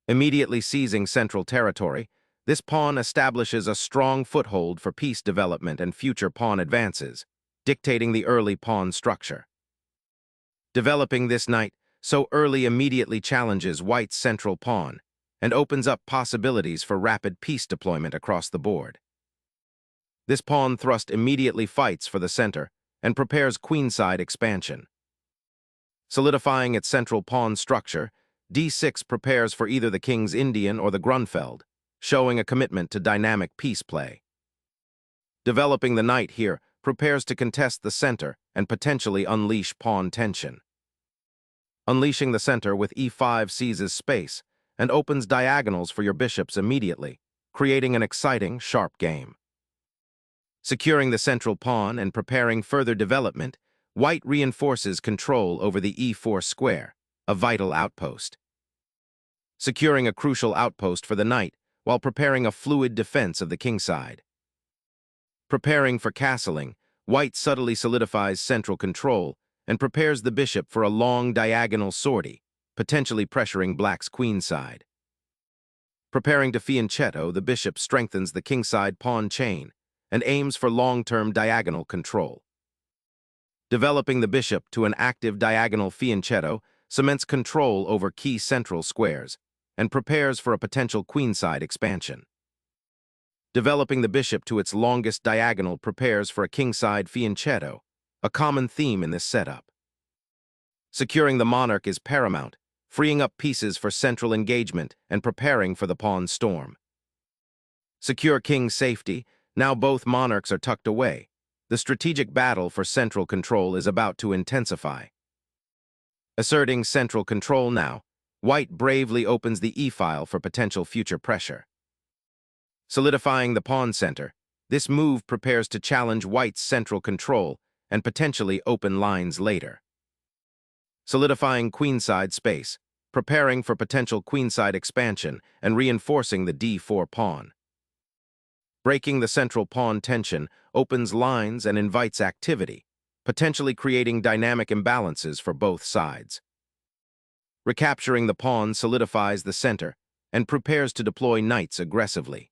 Immediately seizing central territory, this pawn establishes a strong foothold for piece development and future pawn advances, dictating the early pawn structure. Developing this knight so early immediately challenges white's central pawn and opens up possibilities for rapid piece deployment across the board. This pawn thrust immediately fights for the center and prepares queenside expansion. Solidifying its central pawn structure, d6 prepares for either the King's Indian or the Grunfeld, showing a commitment to dynamic piece play. Developing the knight here prepares to contest the center and potentially unleash pawn tension. Unleashing the center with e5 seizes space and opens diagonals for your bishops immediately, creating an exciting, sharp game. Securing the central pawn and preparing further development, white reinforces control over the e4 square, a vital outpost. Securing a crucial outpost for the knight while preparing a fluid defense of the kingside. Preparing for castling, white subtly solidifies central control and prepares the bishop for a long diagonal sortie, potentially pressuring black's queenside. Preparing to fianchetto, the bishop strengthens the kingside pawn chain and aims for long-term diagonal control. Developing the bishop to an active diagonal fianchetto cements control over key central squares and prepares for a potential queenside expansion. Developing the bishop to its longest diagonal prepares for a kingside fianchetto, a common theme in this setup. Securing the monarch is paramount, freeing up pieces for central engagement and preparing for the pawn storm. Secure king's safety, now both monarchs are tucked away. The strategic battle for central control is about to intensify. Asserting central control now, white bravely opens the e-file for potential future pressure. Solidifying the pawn center, this move prepares to challenge white's central control and potentially open lines later. Solidifying queenside space, preparing for potential queenside expansion and reinforcing the d4 pawn. Breaking the central pawn tension opens lines and invites activity, potentially creating dynamic imbalances for both sides. Recapturing the pawn solidifies the center and prepares to deploy knights aggressively.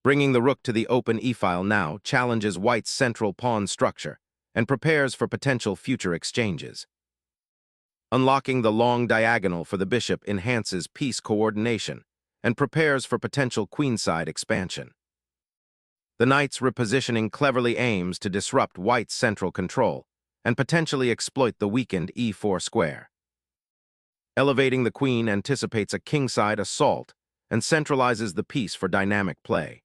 Bringing the rook to the open e-file now challenges white's central pawn structure and prepares for potential future exchanges. Unlocking the long diagonal for the bishop enhances piece coordination and prepares for potential queenside expansion. The knight's repositioning cleverly aims to disrupt white's central control and potentially exploit the weakened e4 square. Elevating the queen anticipates a kingside assault and centralizes the piece for dynamic play.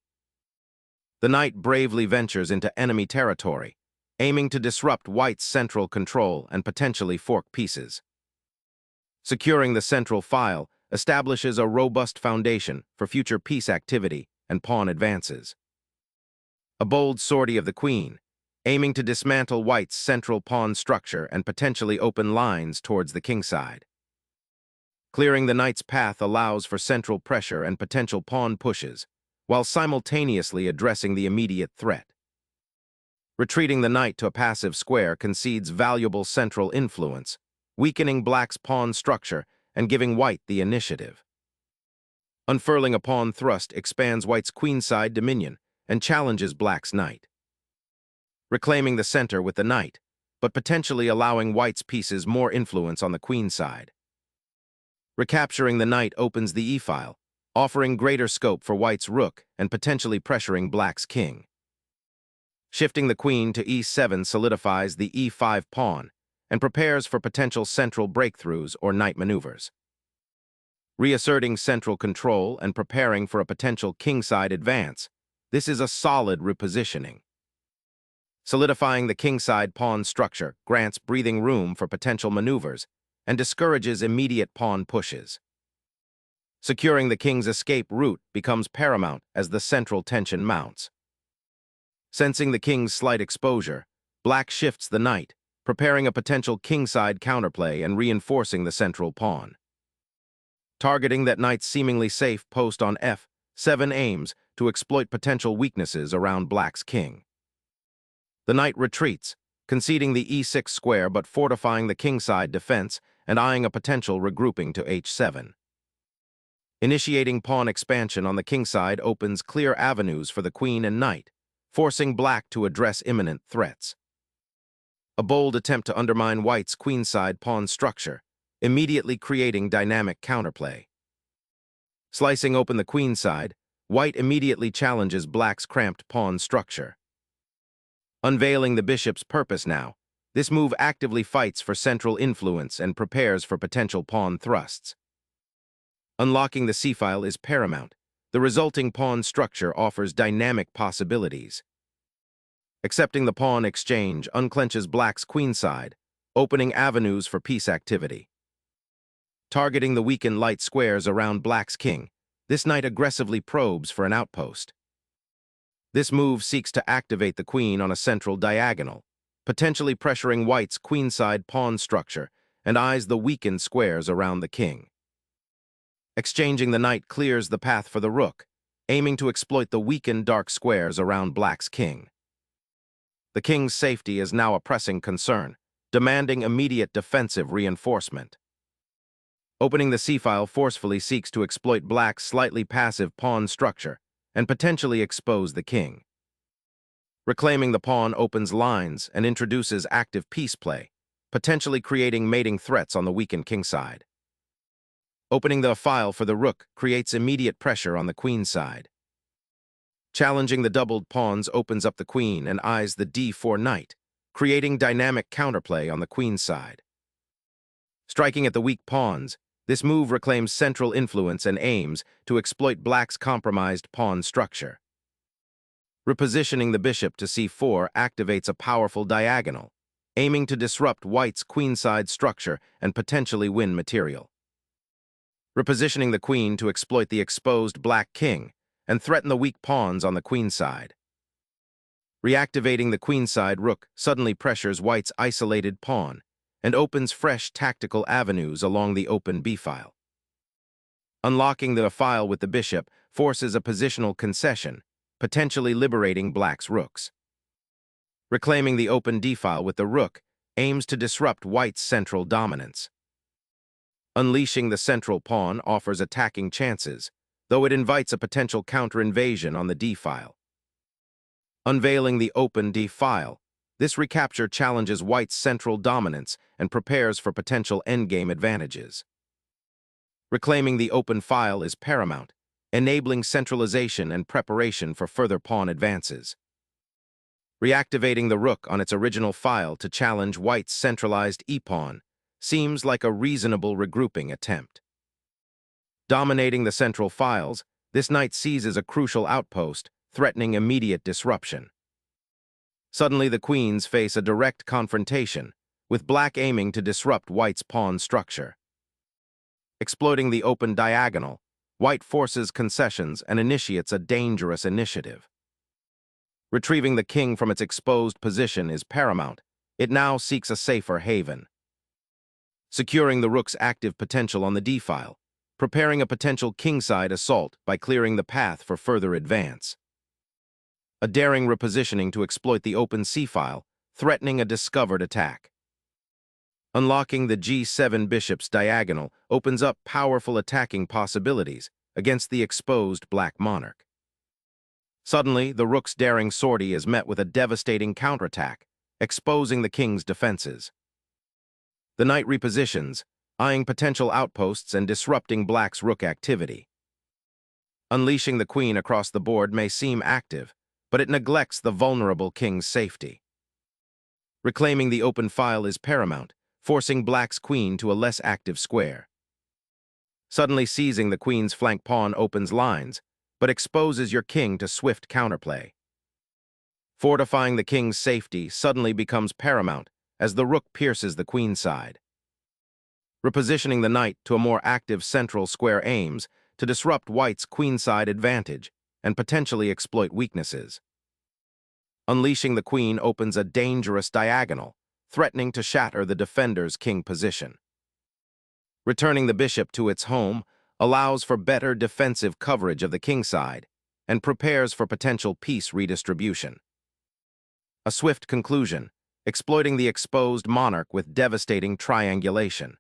The knight bravely ventures into enemy territory, aiming to disrupt white's central control and potentially fork pieces. Securing the central file establishes a robust foundation for future piece activity and pawn advances. A bold sortie of the queen, aiming to dismantle white's central pawn structure and potentially open lines towards the kingside. Clearing the knight's path allows for central pressure and potential pawn pushes, while simultaneously addressing the immediate threat. Retreating the knight to a passive square concedes valuable central influence, weakening black's pawn structure and giving white the initiative. Unfurling a pawn thrust expands white's queenside dominion and challenges black's knight. Reclaiming the center with the knight, but potentially allowing white's pieces more influence on the queenside. Recapturing the knight opens the e-file, offering greater scope for white's rook and potentially pressuring black's king. Shifting the queen to e7 solidifies the e5 pawn and prepares for potential central breakthroughs or knight maneuvers. Reasserting central control and preparing for a potential kingside advance, this is a solid repositioning. Solidifying the kingside pawn structure grants breathing room for potential maneuvers and discourages immediate pawn pushes. Securing the king's escape route becomes paramount as the central tension mounts. Sensing the king's slight exposure, black shifts the knight, preparing a potential kingside counterplay and reinforcing the central pawn. Targeting that knight's seemingly safe post on f7 aims to exploit potential weaknesses around black's king. The knight retreats, conceding the e6 square but fortifying the kingside defense and eyeing a potential regrouping to h7. Initiating pawn expansion on the king side opens clear avenues for the queen and knight, forcing black to address imminent threats. A bold attempt to undermine white's queenside pawn structure, immediately creating dynamic counterplay. Slicing open the queen side, white immediately challenges black's cramped pawn structure. Unveiling the bishop's purpose now, this move actively fights for central influence and prepares for potential pawn thrusts. Unlocking the c-file is paramount. The resulting pawn structure offers dynamic possibilities. Accepting the pawn exchange unclenches black's queenside, opening avenues for piece activity. Targeting the weakened light squares around black's king, this knight aggressively probes for an outpost. This move seeks to activate the queen on a central diagonal, potentially pressuring white's queenside pawn structure and eyes the weakened squares around the king. Exchanging the knight clears the path for the rook, aiming to exploit the weakened dark squares around black's king. The king's safety is now a pressing concern, demanding immediate defensive reinforcement. Opening the c-file forcefully seeks to exploit black's slightly passive pawn structure and potentially expose the king. Reclaiming the pawn opens lines and introduces active piece play, potentially creating mating threats on the weakened king side. Opening the file for the rook creates immediate pressure on the queen side. Challenging the doubled pawns opens up the queen and eyes the d4 knight, creating dynamic counterplay on the queen side. Striking at the weak pawns, this move reclaims central influence and aims to exploit black's compromised pawn structure. Repositioning the bishop to c4 activates a powerful diagonal, aiming to disrupt white's queenside structure and potentially win material. Repositioning the queen to exploit the exposed black king and threaten the weak pawns on the queen side. Reactivating the queenside rook suddenly pressures white's isolated pawn and opens fresh tactical avenues along the open b-file. Unlocking the file with the bishop forces a positional concession, potentially liberating black's rooks. Reclaiming the open d-file with the rook aims to disrupt white's central dominance. Unleashing the central pawn offers attacking chances, though it invites a potential counter-invasion on the d-file. Unveiling the open d-file, this recapture challenges white's central dominance and prepares for potential endgame advantages. Reclaiming the open file is paramount, enabling centralization and preparation for further pawn advances. Reactivating the rook on its original file to challenge white's centralized e-pawn seems like a reasonable regrouping attempt. Dominating the central files, this knight seizes a crucial outpost, threatening immediate disruption. Suddenly the queens face a direct confrontation, with black aiming to disrupt white's pawn structure. Exploiting the open diagonal, white forces concessions and initiates a dangerous initiative. Retrieving the king from its exposed position is paramount. It now seeks a safer haven. Securing the rook's active potential on the d-file, preparing a potential kingside assault by clearing the path for further advance. A daring repositioning to exploit the open c-file, threatening a discovered attack. Unlocking the g7 bishop's diagonal opens up powerful attacking possibilities against the exposed black monarch. Suddenly, the rook's daring sortie is met with a devastating counterattack, exposing the king's defenses. The knight repositions, eyeing potential outposts and disrupting black's rook activity. Unleashing the queen across the board may seem active, but it neglects the vulnerable king's safety. Reclaiming the open file is paramount, forcing black's queen to a less active square. Suddenly seizing the queen's flank pawn opens lines, but exposes your king to swift counterplay. Fortifying the king's safety suddenly becomes paramount as the rook pierces the queen side. Repositioning the knight to a more active central square aims to disrupt white's queenside advantage and potentially exploit weaknesses. Unleashing the queen opens a dangerous diagonal, threatening to shatter the defender's king position. Returning the bishop to its home allows for better defensive coverage of the king side and prepares for potential piece redistribution. A swift conclusion, exploiting the exposed monarch with devastating triangulation.